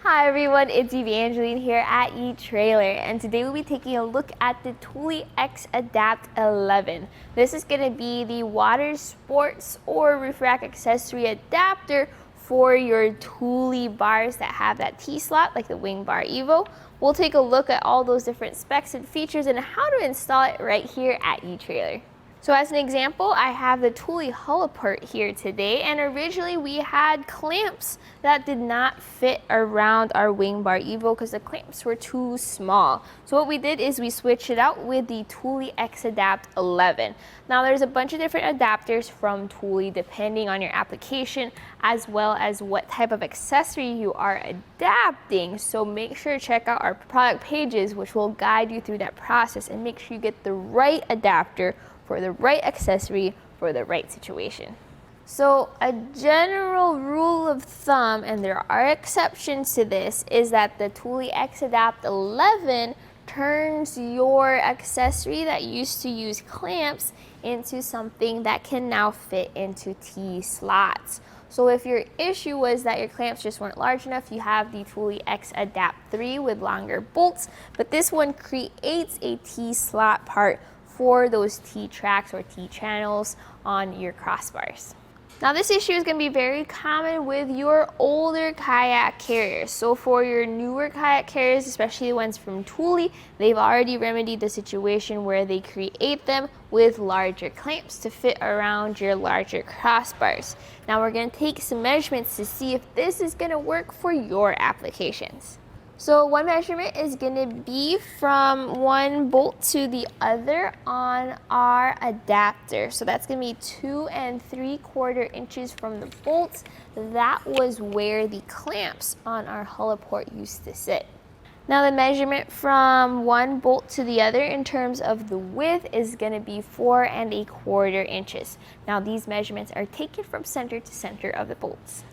Hi everyone, it's Evangeline here at etrailer, and today we'll be taking a look at the Thule Xadapt11. This is going to be the Watersports or roof rack accessory adapter for your Thule bars that have that T-slot like the WingBar Evo. We'll take a look at all those different specs and features and how to install it right here at etrailer. So as an example, I have the Thule Hull-A-Port here today, and originally we had clamps that did not fit around our WingBar Evo because the clamps were too small. So what we did is we switched it out with the Thule Xadapt11. Now there's a bunch of different adapters from Thule depending on your application as well as what type of accessory you are adapting. So make sure to check out our product pages, which will guide you through that process, and make sure you get the right adapter for the right accessory for the right situation. So a general rule of thumb, and there are exceptions to this, is that the Thule Xadapt11 turns your accessory that used to use clamps into something that can now fit into T-slots. So if your issue was that your clamps just weren't large enough, you have the Thule Xadapt3 with longer bolts, but this one creates a T-slot part for those T-tracks or T-channels on your crossbars. Now this issue is going to be very common with your older kayak carriers. So for your newer kayak carriers, especially the ones from Thule, they've already remedied the situation where they create them with larger clamps to fit around your larger crossbars. Now we're going to take some measurements to see if this is going to work for your applications. So one measurement is going to be from one bolt to the other on our adapter. So that's going to be 2 3/4 inches from the bolts. That was where the clamps on our Hull-A-Port used to sit. Now the measurement from one bolt to the other in terms of the width is going to be 4 1/4 inches. Now these measurements are taken from center to center of the bolts.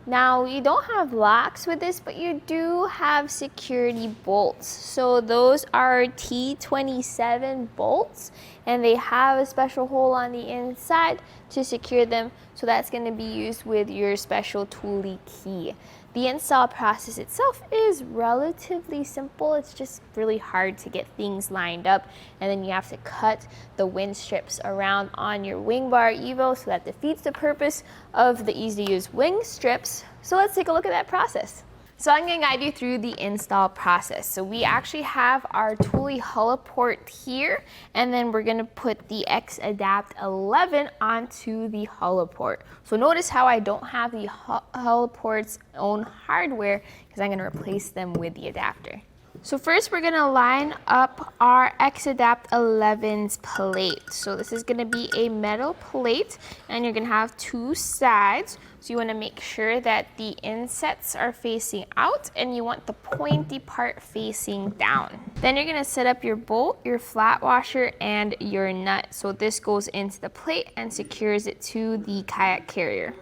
Now you don't have locks with this, but you do have security bolts. So those are T27 bolts, and they have a special hole on the inside to secure them. So that's going to be used with your special Thule key. The install process itself is relatively simple. It's just really hard to get things lined up, and then you have to cut the wind strips around on your WingBar Evo, so that defeats the purpose of the easy to use wing strips. So let's take a look at that process. So I'm going to guide you through the install process. So we actually have our Thule Hull-A-Port here, and then we're going to put the Xadapt11 onto the Hull-A-Port. So notice how I don't have the Hull-A-Port's own hardware, because I'm going to replace them with the adapter. So first we're going to line up our Xadapt11's plate. So this is going to be a metal plate, and you're going to have 2 sides. So you want to make sure that the insets are facing out, and you want the pointy part facing down. Then you're going to set up your bolt, your flat washer, and your nut. So this goes into the plate and secures it to the kayak carrier.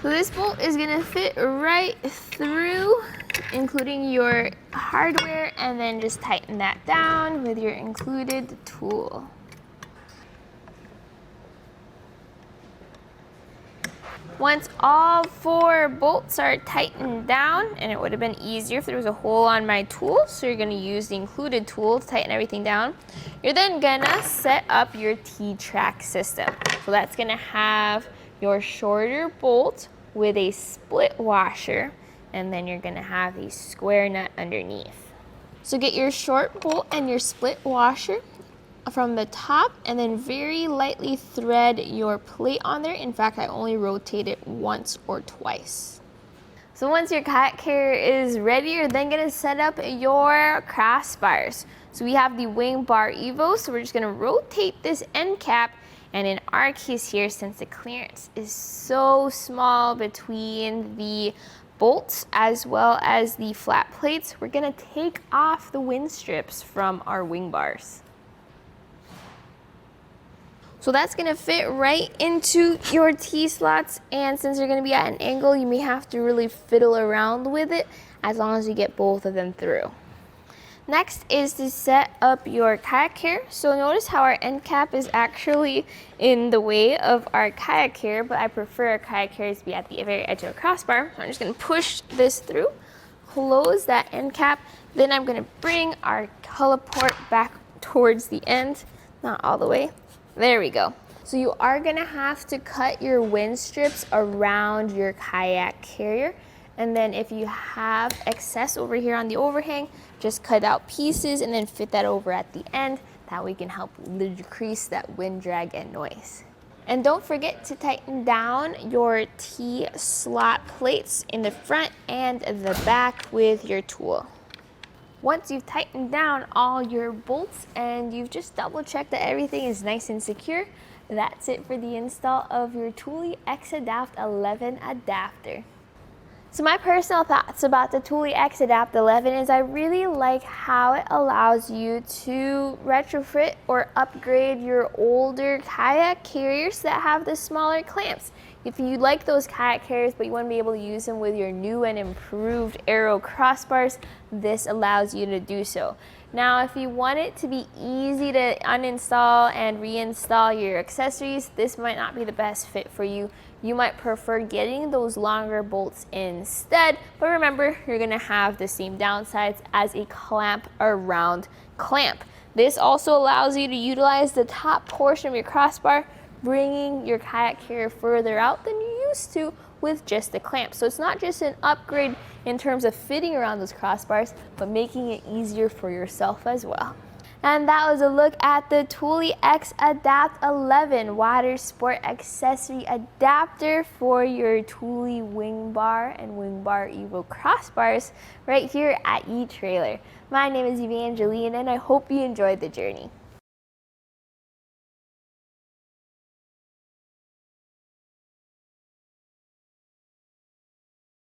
So this bolt is going to fit right through, including your hardware, and then just tighten that down with your included tool. Once all 4 bolts are tightened down, and it would have been easier if there was a hole on my tool, so you're going to use the included tool to tighten everything down. You're then going to set up your T-track system. So that's going to have your shorter bolt with a split washer, and then you're going to have a square nut underneath. So get your short bolt and your split washer from the top, and then very lightly thread your plate on there. In fact, I only rotate it once or twice. So once your kayak carrier is ready, you're then going to set up your crossbars. So we have the WingBar Evo, so we're just going to rotate this end cap. And in our case here, since the clearance is so small between the bolts as well as the flat plates, we're going to take off the wind strips from our wing bars. So that's going to fit right into your T-slots, and since you're going to be at an angle, you may have to really fiddle around with it as long as you get both of them through. Next is to set up your kayak carrier. So notice how our end cap is actually in the way of our kayak carrier, but I prefer our kayak carriers to be at the very edge of a crossbar. So I'm just going to push this through, close that end cap. Then I'm gonna bring our Hull-A-Port back towards the end, not all the way. There we go. So you are gonna have to cut your wind strips around your kayak carrier. And then if you have excess over here on the overhang, just cut out pieces and then fit that over at the end. That way can help decrease that wind drag and noise. And don't forget to tighten down your T-slot plates in the front and the back with your tool. Once you've tightened down all your bolts and you've just double checked that everything is nice and secure, that's it for the install of your Thule Xadapt11 adapter. So my personal thoughts about the Thule Xadapt11 is I really like how it allows you to retrofit or upgrade your older kayak carriers that have the smaller clamps. If you like those kayak carriers but you want to be able to use them with your new and improved Aero crossbars, this allows you to do so. Now, if you want it to be easy to uninstall and reinstall your accessories, this might not be the best fit for you. You might prefer getting those longer bolts instead, but remember, you're gonna have the same downsides as a clamp around clamp. This also allows you to utilize the top portion of your crossbar, bringing your kayak carrier further out than you used to with just the clamp. So it's not just an upgrade in terms of fitting around those crossbars, but making it easier for yourself as well. And that was a look at the Thule Xadapt11 Watersport accessory adapter for your Thule WingBar and WingBar Evo crossbars right here at eTrailer. My name is Evangeline and I hope you enjoyed the journey.